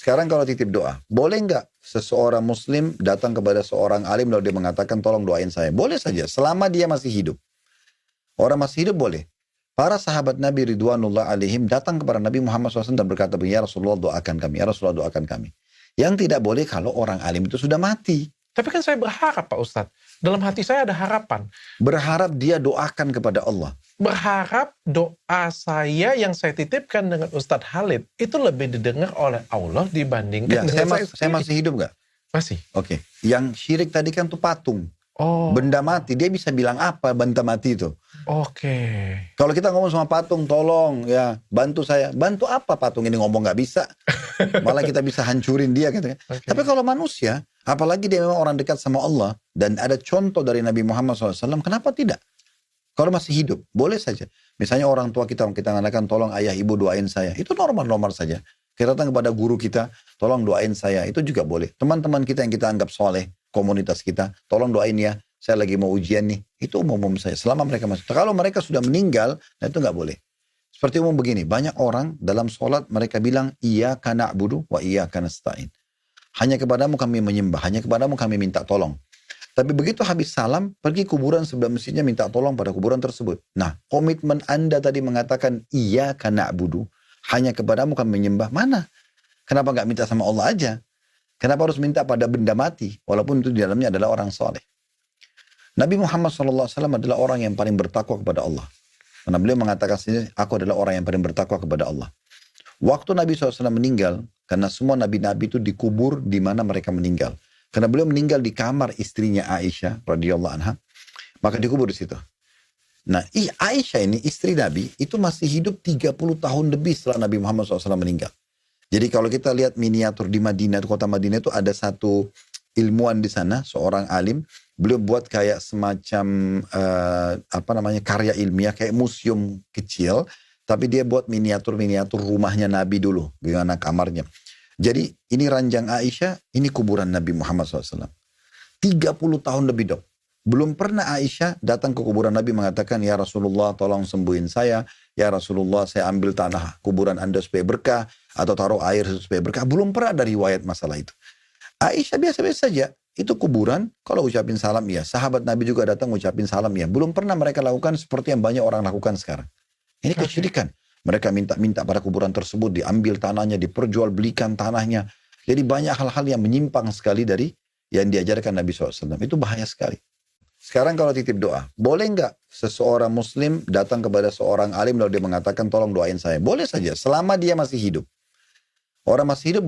Sekarang kalau titip doa, boleh nggak seseorang muslim datang kepada seorang alim lalu dia mengatakan tolong doain saya? Boleh saja, selama dia masih hidup. Orang masih hidup boleh. Para sahabat Nabi Ridwanullah alaihim datang kepada Nabi Muhammad SAW dan berkata, ya Rasulullah doakan kami, ya Rasulullah doakan kami. Yang tidak boleh kalau orang alim itu sudah mati. Tapi kan saya berharap Pak Ustadz, dalam hati saya ada harapan. Berharap dia doakan kepada Allah. Berharap doa saya yang saya titipkan dengan Ustadz Khalid itu lebih didengar oleh Allah dibandingkan dengan Saya masih hidup nggak? Masih. Oke. Yang syirik tadi kan tuh patung. Oh. Benda mati, dia bisa bilang apa benda mati itu? Oke. Kalau kita ngomong sama patung, tolong ya bantu saya. Bantu apa patung ini ngomong nggak bisa? Malah kita bisa hancurin dia gitu. Okay. Tapi kalau manusia, apalagi dia memang orang dekat sama Allah dan ada contoh dari Nabi Muhammad SAW, kenapa tidak? Kalau masih hidup, boleh saja. Misalnya orang tua kita mengatakan tolong ayah ibu doain saya. Itu normal-normal saja. Kita datang kepada guru kita, tolong doain saya. Itu juga boleh. Teman-teman kita yang kita anggap soleh, komunitas kita, tolong doain ya. Saya lagi mau ujian nih. Itu umum saya. Selama mereka masih. Kalau mereka sudah meninggal, nah itu nggak boleh. Seperti umum begini. Banyak orang dalam sholat mereka bilang, iyyaka na'budu wa iyyaka nasta'in. Hanya kepadamu kami menyembah. Hanya kepadamu kami minta tolong. Tapi begitu habis salam, pergi kuburan sebelah masjidnya minta tolong pada kuburan tersebut. Nah, komitmen Anda tadi mengatakan, iyyaka na'budu. Hanya kepadamu kami menyembah. Mana? Kenapa nggak minta sama Allah aja? Kenapa harus minta pada benda mati? Walaupun itu di dalamnya adalah orang soleh. Nabi Muhammad SAW adalah orang yang paling bertakwa kepada Allah. Karena beliau mengatakan sendiri, aku adalah orang yang paling bertakwa kepada Allah. Waktu Nabi SAW meninggal, karena semua nabi-nabi itu dikubur di mana mereka meninggal. Karena beliau meninggal di kamar istrinya Aisyah radhiyallahu anha, maka dikubur di situ. Nah, Aisyah ini istri Nabi itu masih hidup 30 tahun lebih setelah Nabi Muhammad SAW meninggal. Jadi kalau kita lihat miniatur di Madinah, kota Madinah itu ada satu ilmuwan di sana, seorang alim. Beliau buat kayak semacam karya ilmiah, kayak museum kecil. Tapi dia buat miniatur-miniatur rumahnya Nabi dulu, gimana kamarnya. Jadi ini ranjang Aisyah, ini kuburan Nabi Muhammad SAW. 30 tahun lebih dok. Belum pernah Aisyah datang ke kuburan Nabi mengatakan, ya Rasulullah tolong sembuhin saya. Ya Rasulullah saya ambil tanah kuburan Anda supaya berkah. Atau taruh air supaya berkah. Belum pernah ada riwayat masalah itu. Aisyah biasa-biasa saja. Itu kuburan, kalau ucapin salam ya. Sahabat Nabi juga datang ucapin salam ya. Belum pernah mereka lakukan seperti yang banyak orang lakukan sekarang. Ini kesyirikan. Mereka minta pada kuburan tersebut, diambil tanahnya, diperjualbelikan tanahnya. Jadi banyak hal-hal yang menyimpang sekali dari yang diajarkan Nabi SAW. Itu bahaya sekali. Sekarang kalau titip doa, boleh nggak seseorang muslim datang kepada seorang alim lalu dia mengatakan tolong doain saya? Boleh saja, selama dia masih hidup. Orang masih hidup